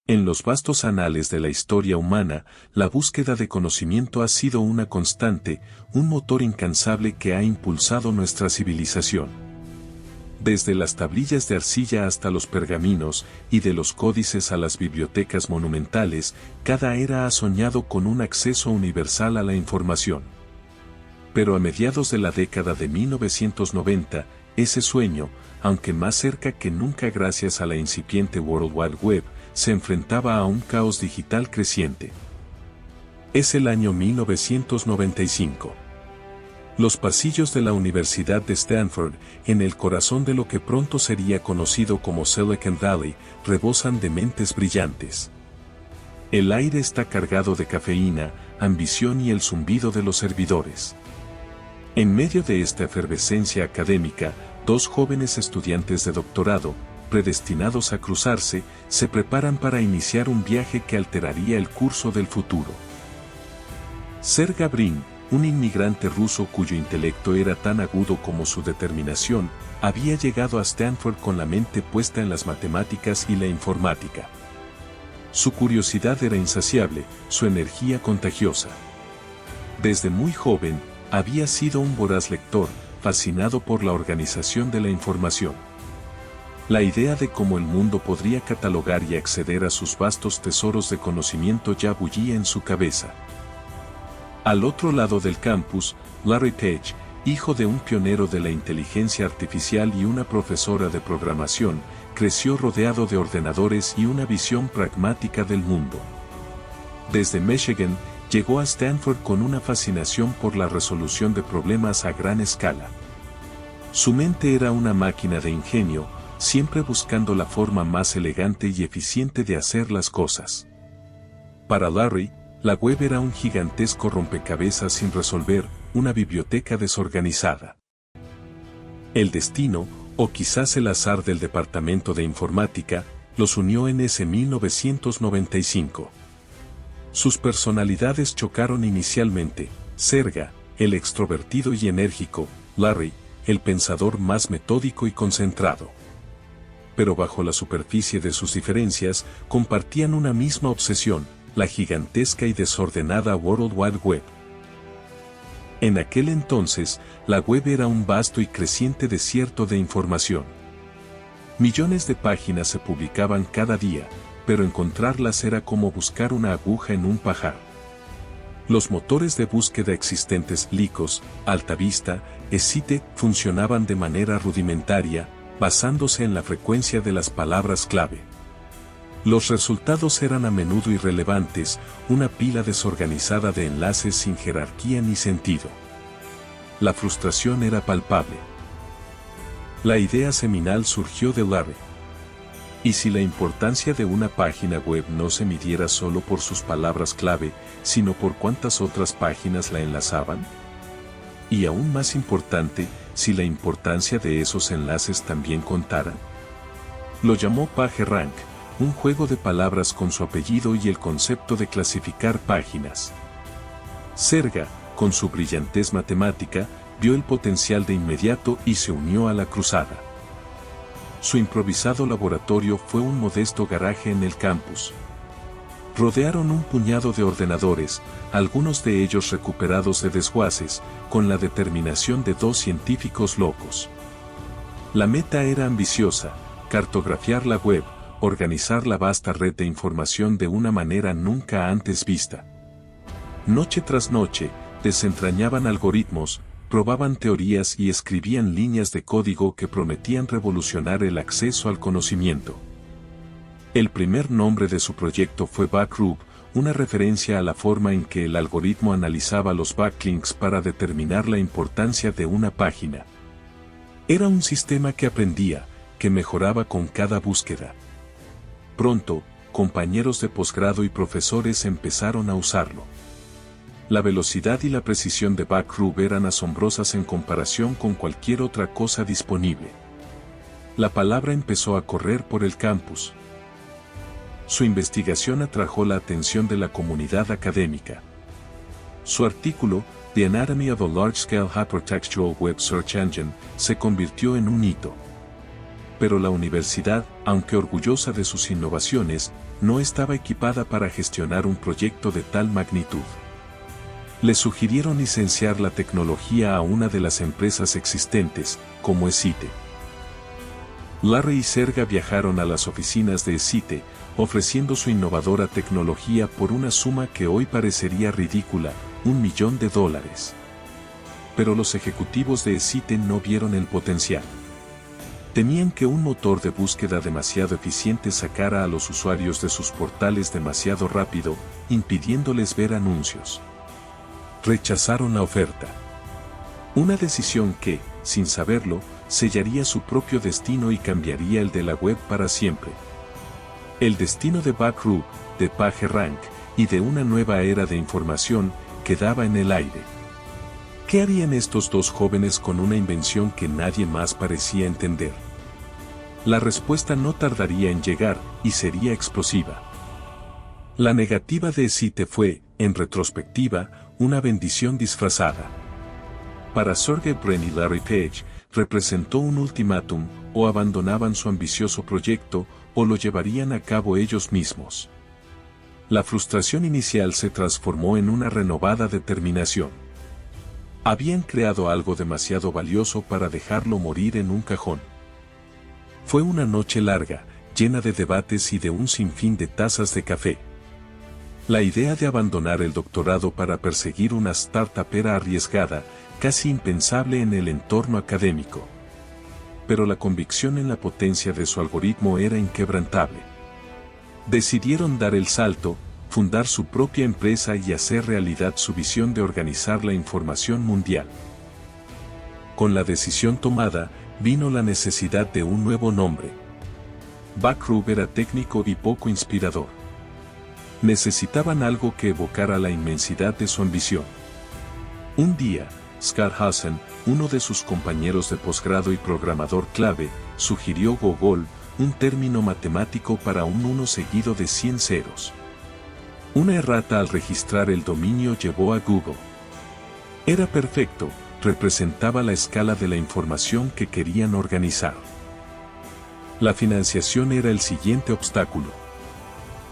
En los vastos anales de la historia humana, la búsqueda de conocimiento ha sido una constante, un motor incansable que ha impulsado nuestra civilización. Desde las tablillas de arcilla hasta los pergaminos, y de los códices a las bibliotecas monumentales, cada era ha soñado con un acceso universal a la información. Pero a mediados de la década de 1990, ese sueño, aunque más cerca que nunca gracias a la incipiente World Wide Web, se enfrentaba a un caos digital creciente. Es el año 1995. Los pasillos de la Universidad de Stanford, en el corazón de lo que pronto sería conocido como Silicon Valley, rebosan de mentes brillantes. El aire está cargado de cafeína, ambición y el zumbido de los servidores. En medio de esta efervescencia académica, dos jóvenes estudiantes de doctorado, predestinados a cruzarse, se preparan para iniciar un viaje que alteraría el curso del futuro. Sergey Brin, un inmigrante ruso cuyo intelecto era tan agudo como su determinación, había llegado a Stanford con la mente puesta en las matemáticas y la informática. Su curiosidad era insaciable, su energía contagiosa. Desde muy joven, había sido un voraz lector, fascinado por la organización de la información. La idea de cómo el mundo podría catalogar y acceder a sus vastos tesoros de conocimiento ya bullía en su cabeza. Al otro lado del campus, Larry Page, hijo de un pionero de la inteligencia artificial y una profesora de programación, creció rodeado de ordenadores y una visión pragmática del mundo. Desde Michigan, llegó a Stanford con una fascinación por la resolución de problemas a gran escala. Su mente era una máquina de ingenio, siempre buscando la forma más elegante y eficiente de hacer las cosas. Para Larry, la web era un gigantesco rompecabezas sin resolver, una biblioteca desorganizada. El destino, o quizás el azar del departamento de informática, los unió en ese 1995. Sus personalidades chocaron inicialmente, Sergey, el extrovertido y enérgico, Larry, el pensador más metódico y concentrado. Pero bajo la superficie de sus diferencias, compartían una misma obsesión, la gigantesca y desordenada World Wide Web. En aquel entonces, la web era un vasto y creciente desierto de información. Millones de páginas se publicaban cada día, pero encontrarlas era como buscar una aguja en un pajar. Los motores de búsqueda existentes, Lycos, AltaVista, Scite, funcionaban de manera rudimentaria, basándose en la frecuencia de las palabras clave. Los resultados eran a menudo irrelevantes, una pila desorganizada de enlaces sin jerarquía ni sentido. La frustración era palpable. La idea seminal surgió de Larry. ¿Y si la importancia de una página web no se midiera solo por sus palabras clave, sino por cuántas otras páginas la enlazaban? Y aún más importante, si la importancia de esos enlaces también contara. Lo llamó PageRank, un juego de palabras con su apellido y el concepto de clasificar páginas. Sergey, con su brillantez matemática, vio el potencial de inmediato y se unió a la cruzada. Su improvisado laboratorio fue un modesto garaje en el campus. Rodearon un puñado de ordenadores, algunos de ellos recuperados de desguaces, con la determinación de dos científicos locos. La meta era ambiciosa, cartografiar la web, organizar la vasta red de información de una manera nunca antes vista. Noche tras noche, desentrañaban algoritmos, probaban teorías y escribían líneas de código que prometían revolucionar el acceso al conocimiento. El primer nombre de su proyecto fue Backrub, una referencia a la forma en que el algoritmo analizaba los backlinks para determinar la importancia de una página. Era un sistema que aprendía, que mejoraba con cada búsqueda. Pronto, compañeros de posgrado y profesores empezaron a usarlo. La velocidad y la precisión de Backrub eran asombrosas en comparación con cualquier otra cosa disponible. La palabra empezó a correr por el campus. Su investigación atrajo la atención de la comunidad académica. Su artículo, The Anatomy of a Large-Scale Hypertextual Web Search Engine, se convirtió en un hito. Pero la universidad, aunque orgullosa de sus innovaciones, no estaba equipada para gestionar un proyecto de tal magnitud. Le sugirieron licenciar la tecnología a una de las empresas existentes, como Esite. Larry y Serga viajaron a las oficinas de Esite, ofreciendo su innovadora tecnología por una suma que hoy parecería ridícula, $1 millón. Pero los ejecutivos de Esite no vieron el potencial. Temían que un motor de búsqueda demasiado eficiente sacara a los usuarios de sus portales demasiado rápido, impidiéndoles ver anuncios. Rechazaron la oferta. Una decisión que, sin saberlo, sellaría su propio destino y cambiaría el de la web para siempre. El destino de Backrub, de PageRank y de una nueva era de información quedaba en el aire. ¿Qué harían estos dos jóvenes con una invención que nadie más parecía entender? La respuesta no tardaría en llegar y sería explosiva. La negativa de Esite fue, en retrospectiva, una bendición disfrazada. Para Sergey Brin y Larry Page, representó un ultimátum: o abandonaban su ambicioso proyecto, o lo llevarían a cabo ellos mismos. La frustración inicial se transformó en una renovada determinación. Habían creado algo demasiado valioso para dejarlo morir en un cajón. Fue una noche larga, llena de debates y de un sinfín de tazas de café. La idea de abandonar el doctorado para perseguir una startup era arriesgada, casi impensable en el entorno académico. Pero la convicción en la potencia de su algoritmo era inquebrantable. Decidieron dar el salto, fundar su propia empresa y hacer realidad su visión de organizar la información mundial. Con la decisión tomada, vino la necesidad de un nuevo nombre. Backrub era técnico y poco inspirador. Necesitaban algo que evocara la inmensidad de su ambición. Un día, Scott Hassan, uno de sus compañeros de posgrado y programador clave, sugirió Gogol, un término matemático para un 1 seguido de 100 ceros. Una errata al registrar el dominio llevó a Google. Era perfecto, representaba la escala de la información que querían organizar. La financiación era el siguiente obstáculo.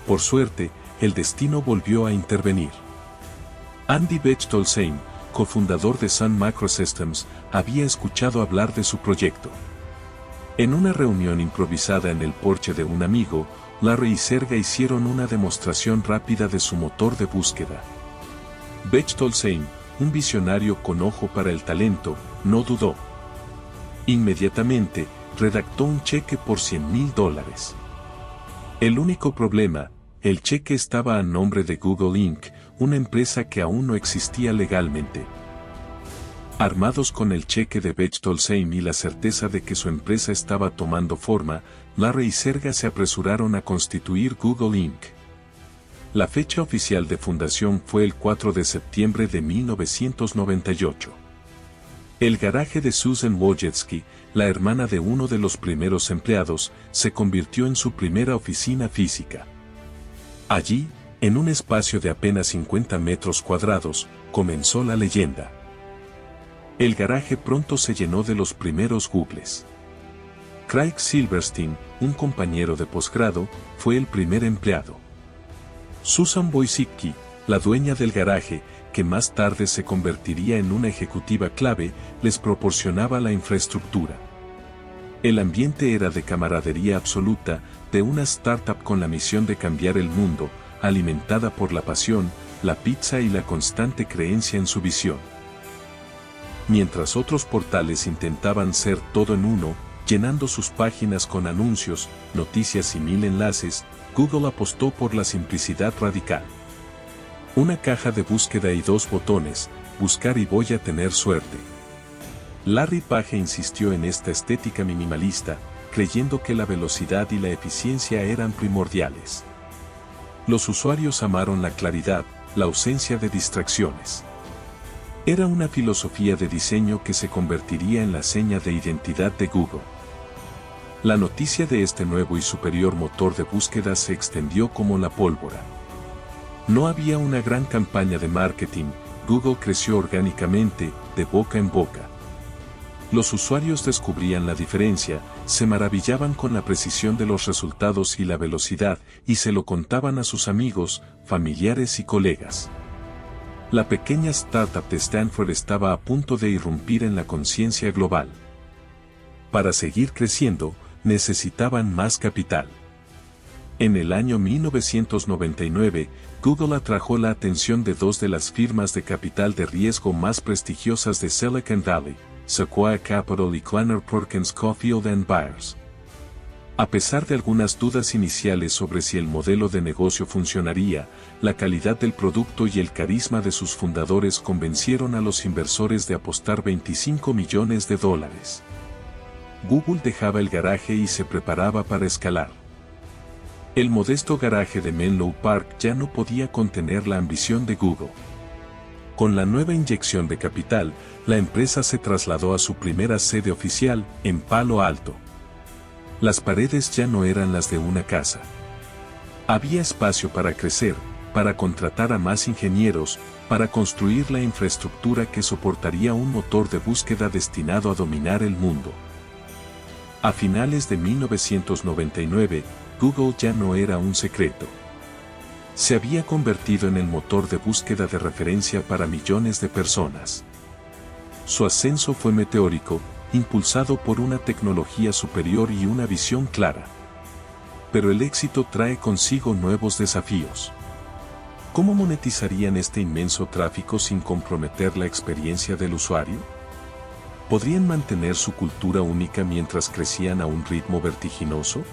Por suerte, el destino volvió a intervenir. Andy Bechtolsheim, cofundador de Sun Microsystems, había escuchado hablar de su proyecto. En una reunión improvisada en el porche de un amigo, Larry y Serga hicieron una demostración rápida de su motor de búsqueda. Bechtolsheim, un visionario con ojo para el talento, no dudó. Inmediatamente, redactó un cheque por $100,000. El único problema: el cheque estaba a nombre de Google Inc., una empresa que aún no existía legalmente. Armados con el cheque de Bechtolsheim y la certeza de que su empresa estaba tomando forma, Larry y Serga se apresuraron a constituir Google Inc. La fecha oficial de fundación fue el 4 de septiembre de 1998. El garaje de Susan Wojcicki, la hermana de uno de los primeros empleados, se convirtió en su primera oficina física. Allí, en un espacio de apenas 50 metros cuadrados, comenzó la leyenda. El garaje pronto se llenó de los primeros Googles. Craig Silverstein, un compañero de posgrado, fue el primer empleado. Susan Wojcicki, la dueña del garaje, que más tarde se convertiría en una ejecutiva clave, les proporcionaba la infraestructura. El ambiente era de camaradería absoluta, de una startup con la misión de cambiar el mundo, alimentada por la pasión, la pizza y la constante creencia en su visión. Mientras otros portales intentaban ser todo en uno, llenando sus páginas con anuncios, noticias y 1000 enlaces, Google apostó por la simplicidad radical. Una caja de búsqueda y 2 botones: buscar y voy a tener suerte. Larry Page insistió en esta estética minimalista, creyendo que la velocidad y la eficiencia eran primordiales. Los usuarios amaron la claridad, la ausencia de distracciones. Era una filosofía de diseño que se convertiría en la seña de identidad de Google. La noticia de este nuevo y superior motor de búsqueda se extendió como la pólvora. No había una gran campaña de marketing, Google creció orgánicamente, de boca en boca. Los usuarios descubrían la diferencia, se maravillaban con la precisión de los resultados y la velocidad, y se lo contaban a sus amigos, familiares y colegas. La pequeña startup de Stanford estaba a punto de irrumpir en la conciencia global. Para seguir creciendo, necesitaban más capital. En el año 1999, Google atrajo la atención de dos de las firmas de capital de riesgo más prestigiosas de Silicon Valley, Sequoia Capital y Kleiner Perkins Caufield & Byers. A pesar de algunas dudas iniciales sobre si el modelo de negocio funcionaría, la calidad del producto y el carisma de sus fundadores convencieron a los inversores de apostar $25 millones. Google dejaba el garaje y se preparaba para escalar. El modesto garaje de Menlo Park ya no podía contener la ambición de Google. Con la nueva inyección de capital, la empresa se trasladó a su primera sede oficial, en Palo Alto. Las paredes ya no eran las de una casa. Había espacio para crecer, para contratar a más ingenieros, para construir la infraestructura que soportaría un motor de búsqueda destinado a dominar el mundo. A finales de 1999, Google ya no era un secreto. Se había convertido en el motor de búsqueda de referencia para millones de personas. Su ascenso fue meteórico, impulsado por una tecnología superior y una visión clara. Pero el éxito trae consigo nuevos desafíos. ¿Cómo monetizarían este inmenso tráfico sin comprometer la experiencia del usuario? ¿Podrían mantener su cultura única mientras crecían a un ritmo vertiginoso?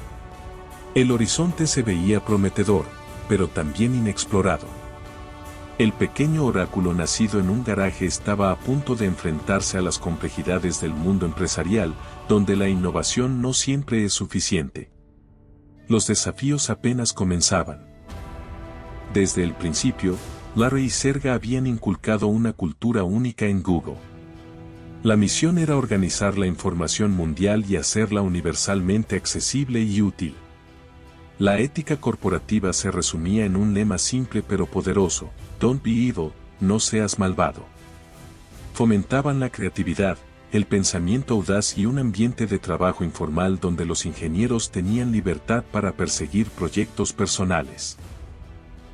El horizonte se veía prometedor, pero también inexplorado. El pequeño oráculo nacido en un garaje estaba a punto de enfrentarse a las complejidades del mundo empresarial, donde la innovación no siempre es suficiente. Los desafíos apenas comenzaban. Desde el principio, Larry y Sergey habían inculcado una cultura única en Google. La misión era organizar la información mundial y hacerla universalmente accesible y útil. La ética corporativa se resumía en un lema simple pero poderoso: Don't be evil, no seas malvado. Fomentaban la creatividad, el pensamiento audaz y un ambiente de trabajo informal donde los ingenieros tenían libertad para perseguir proyectos personales.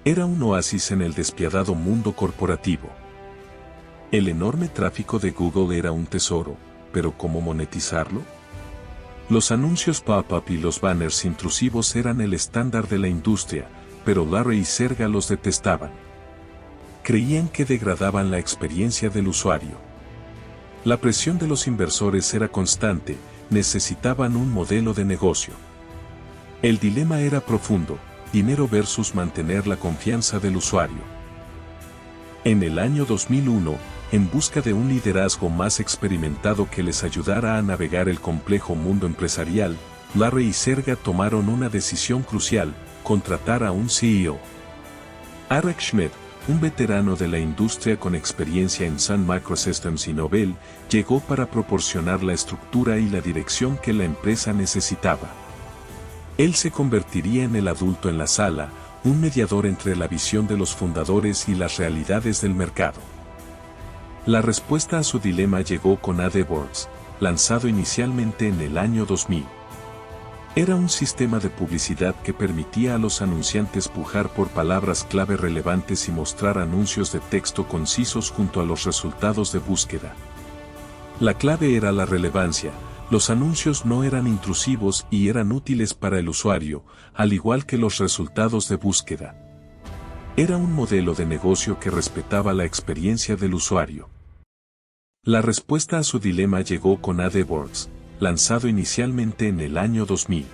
Era un oasis en el despiadado mundo corporativo. El enorme tráfico de Google era un tesoro, pero ¿cómo monetizarlo? Los anuncios pop-up y los banners intrusivos eran el estándar de la industria, pero Larry y Sergey los detestaban. Creían que degradaban la experiencia del usuario. La presión de los inversores era constante, necesitaban un modelo de negocio. El dilema era profundo: dinero versus mantener la confianza del usuario. En el año 2001, en busca de un liderazgo más experimentado que les ayudara a navegar el complejo mundo empresarial, Larry y Sergey tomaron una decisión crucial: contratar a un CEO. Eric Schmidt, un veterano de la industria con experiencia en Sun Microsystems y Novell, llegó para proporcionar la estructura y la dirección que la empresa necesitaba. Él se convertiría en el adulto en la sala, un mediador entre la visión de los fundadores y las realidades del mercado. La respuesta a su dilema llegó con AdWords, lanzado inicialmente en el año 2000. Era un sistema de publicidad que permitía a los anunciantes pujar por palabras clave relevantes y mostrar anuncios de texto concisos junto a los resultados de búsqueda. La clave era la relevancia. Los anuncios no eran intrusivos y eran útiles para el usuario, al igual que los resultados de búsqueda. Era un modelo de negocio que respetaba la experiencia del usuario. La respuesta a su dilema llegó con AdWords, lanzado inicialmente en el año 2000.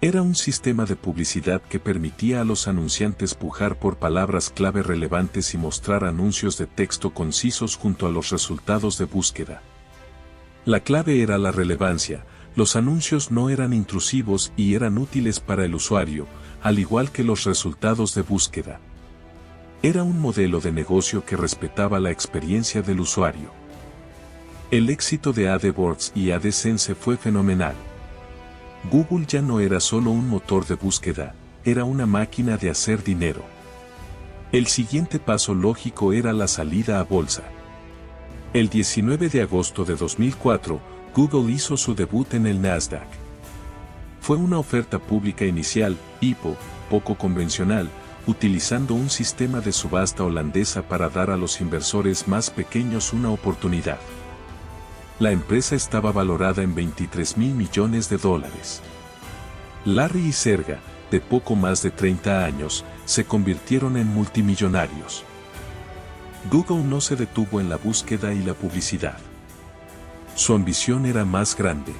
Era un sistema de publicidad que permitía a los anunciantes pujar por palabras clave relevantes y mostrar anuncios de texto concisos junto a los resultados de búsqueda. La clave era la relevancia. Los anuncios no eran intrusivos y eran útiles para el usuario, al igual que los resultados de búsqueda. Era un modelo de negocio que respetaba la experiencia del usuario. El éxito de AdWords y AdSense fue fenomenal. Google ya no era solo un motor de búsqueda, era una máquina de hacer dinero. El siguiente paso lógico era la salida a bolsa. El 19 de agosto de 2004, Google hizo su debut en el Nasdaq. Fue una oferta pública inicial, IPO, poco convencional, utilizando un sistema de subasta holandesa para dar a los inversores más pequeños una oportunidad. La empresa estaba valorada en $23.000 millones. Larry y Sergey, de poco más de 30 años, se convirtieron en multimillonarios. Google no se detuvo en la búsqueda y la publicidad. Su ambición era más grande.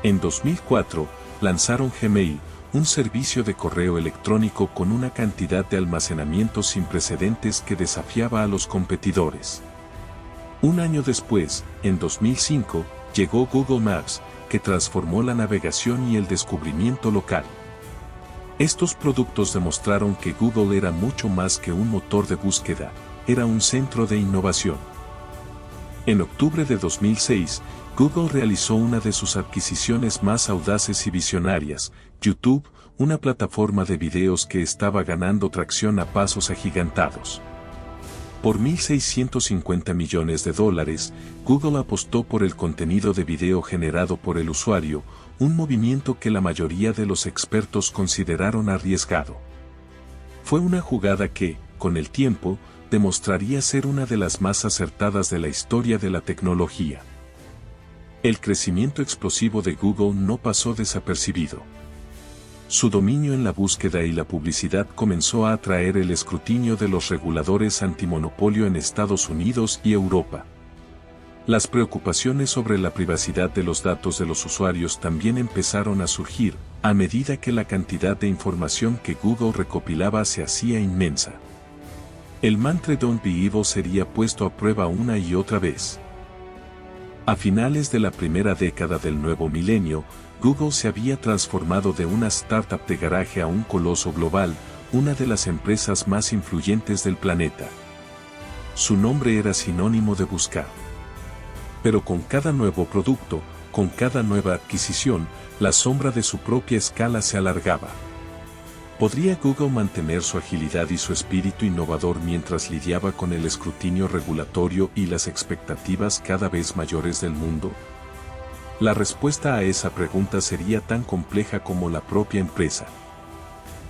En 2004, lanzaron Gmail, un servicio de correo electrónico con una cantidad de almacenamiento sin precedentes que desafiaba a los competidores. Un año después, en 2005, llegó Google Maps, que transformó la navegación y el descubrimiento local. Estos productos demostraron que Google era mucho más que un motor de búsqueda, era un centro de innovación. En octubre de 2006, Google realizó una de sus adquisiciones más audaces y visionarias, YouTube, una plataforma de videos que estaba ganando tracción a pasos agigantados. Por $1.650 millones, Google apostó por el contenido de video generado por el usuario, un movimiento que la mayoría de los expertos consideraron arriesgado. Fue una jugada que, con el tiempo, demostraría ser una de las más acertadas de la historia de la tecnología. El crecimiento explosivo de Google no pasó desapercibido. Su dominio en la búsqueda y la publicidad comenzó a atraer el escrutinio de los reguladores antimonopolio en Estados Unidos y Europa. Las preocupaciones sobre la privacidad de los datos de los usuarios también empezaron a surgir, a medida que la cantidad de información que Google recopilaba se hacía inmensa. El mantra "Don't be evil" sería puesto a prueba una y otra vez. A finales de la primera década del nuevo milenio, Google se había transformado de una startup de garaje a un coloso global, una de las empresas más influyentes del planeta. Su nombre era sinónimo de buscar. Pero con cada nuevo producto, con cada nueva adquisición, la sombra de su propia escala se alargaba. ¿Podría Google mantener su agilidad y su espíritu innovador mientras lidiaba con el escrutinio regulatorio y las expectativas cada vez mayores del mundo? La respuesta a esa pregunta sería tan compleja como la propia empresa.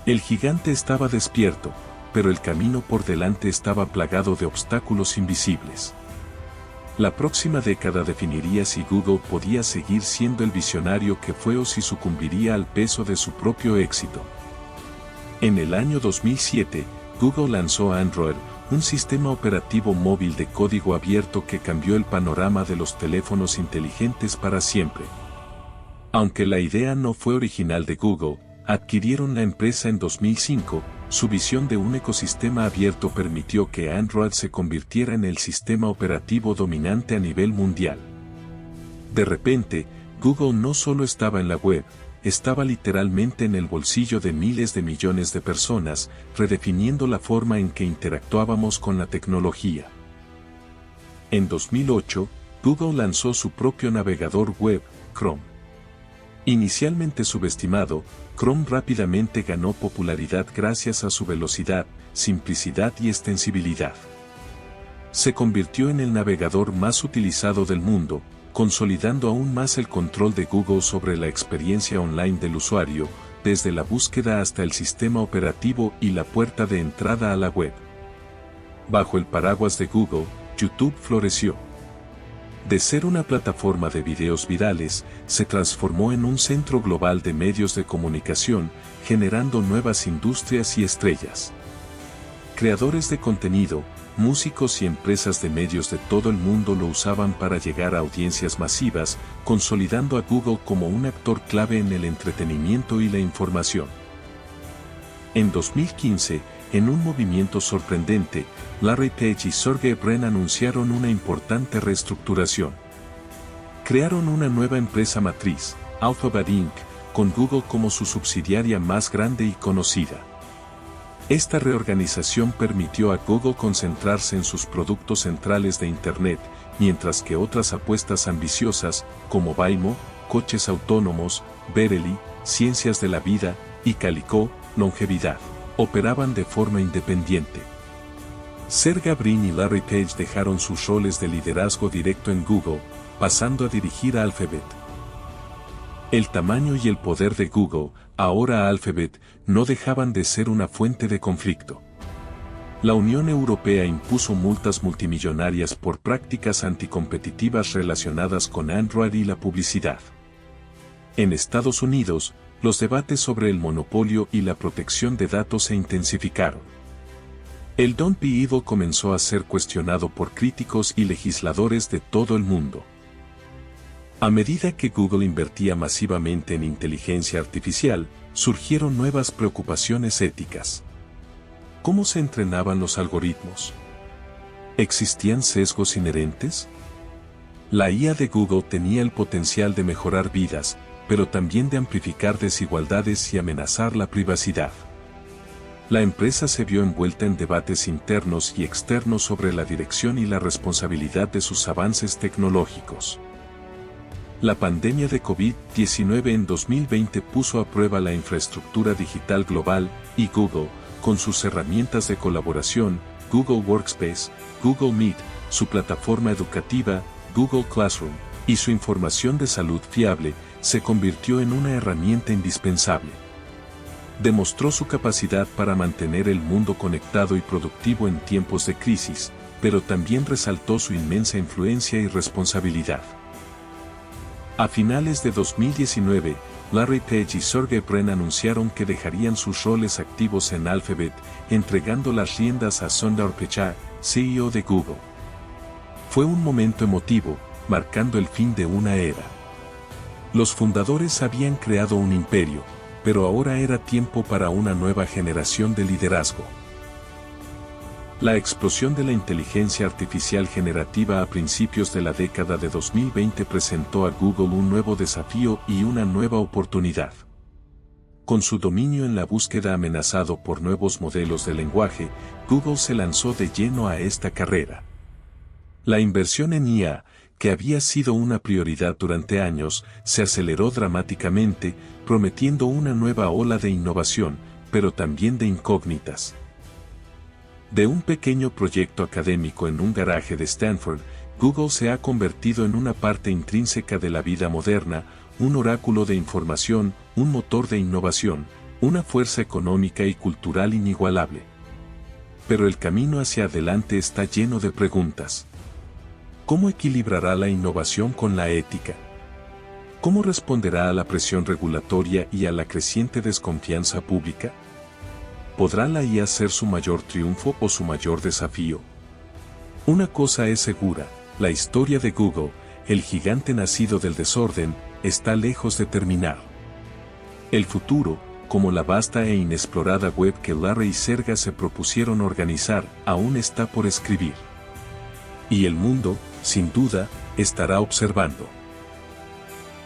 El gigante estaba despierto, pero el camino por delante estaba plagado de obstáculos invisibles. La próxima década definiría si Google podía seguir siendo el visionario que fue o si sucumbiría al peso de su propio éxito. En el año 2007, Google lanzó Android, un sistema operativo móvil de código abierto que cambió el panorama de los teléfonos inteligentes para siempre. Aunque la idea no fue original de Google, adquirieron la empresa en 2005, su visión de un ecosistema abierto permitió que Android se convirtiera en el sistema operativo dominante a nivel mundial. De repente, Google no solo estaba en la web, estaba literalmente en el bolsillo de miles de millones de personas, redefiniendo la forma en que interactuábamos con la tecnología. En 2008, Google lanzó su propio navegador web, Chrome. Inicialmente subestimado, Chrome rápidamente ganó popularidad gracias a su velocidad, simplicidad y extensibilidad. Se convirtió en el navegador más utilizado del mundo, consolidando aún más el control de Google sobre la experiencia online del usuario, desde la búsqueda hasta el sistema operativo y la puerta de entrada a la web. Bajo el paraguas de Google, YouTube floreció. De ser una plataforma de videos virales, se transformó en un centro global de medios de comunicación, generando nuevas industrias y estrellas. Creadores de contenido, músicos y empresas de medios de todo el mundo lo usaban para llegar a audiencias masivas, consolidando a Google como un actor clave en el entretenimiento y la información. En 2015, en un movimiento sorprendente, Larry Page y Sergey Brin anunciaron una importante reestructuración. Crearon una nueva empresa matriz, Alphabet Inc., con Google como su subsidiaria más grande y conocida. Esta reorganización permitió a Google concentrarse en sus productos centrales de Internet, mientras que otras apuestas ambiciosas, como Waymo, coches autónomos, Verily, ciencias de la vida, y Calico, longevidad, operaban de forma independiente. Sergey Brin y Larry Page dejaron sus roles de liderazgo directo en Google, pasando a dirigir a Alphabet. El tamaño y el poder de Google, ahora Alphabet, no dejaban de ser una fuente de conflicto. La Unión Europea impuso multas multimillonarias por prácticas anticompetitivas relacionadas con Android y la publicidad. En Estados Unidos, los debates sobre el monopolio y la protección de datos se intensificaron. El Don't Be Evil comenzó a ser cuestionado por críticos y legisladores de todo el mundo. A medida que Google invertía masivamente en inteligencia artificial, surgieron nuevas preocupaciones éticas. ¿Cómo se entrenaban los algoritmos? ¿Existían sesgos inherentes? La IA de Google tenía el potencial de mejorar vidas, pero también de amplificar desigualdades y amenazar la privacidad. La empresa se vio envuelta en debates internos y externos sobre la dirección y la responsabilidad de sus avances tecnológicos. La pandemia de COVID-19 en 2020 puso a prueba la infraestructura digital global, y Google, con sus herramientas de colaboración, Google Workspace, Google Meet, su plataforma educativa, Google Classroom, y su información de salud fiable, se convirtió en una herramienta indispensable. Demostró su capacidad para mantener el mundo conectado y productivo en tiempos de crisis, pero también resaltó su inmensa influencia y responsabilidad. A finales de 2019, Larry Page y Sergey Brin anunciaron que dejarían sus roles activos en Alphabet, entregando las riendas a Sundar Pichai, CEO de Google. Fue un momento emotivo, marcando el fin de una era. Los fundadores habían creado un imperio, pero ahora era tiempo para una nueva generación de liderazgo. La explosión de la inteligencia artificial generativa a principios de la década de 2020 presentó a Google un nuevo desafío y una nueva oportunidad. Con su dominio en la búsqueda amenazado por nuevos modelos de lenguaje, Google se lanzó de lleno a esta carrera. La inversión en IA, que había sido una prioridad durante años, se aceleró dramáticamente, prometiendo una nueva ola de innovación, pero también de incógnitas. De un pequeño proyecto académico en un garaje de Stanford, Google se ha convertido en una parte intrínseca de la vida moderna, un oráculo de información, un motor de innovación, una fuerza económica y cultural inigualable. Pero el camino hacia adelante está lleno de preguntas. ¿Cómo equilibrará la innovación con la ética? ¿Cómo responderá a la presión regulatoria y a la creciente desconfianza pública? ¿Podrá la IA ser su mayor triunfo o su mayor desafío? Una cosa es segura, la historia de Google, el gigante nacido del desorden, está lejos de terminar. El futuro, como la vasta e inexplorada web que Larry y Sergey se propusieron organizar, aún está por escribir. Y el mundo, sin duda, estará observando.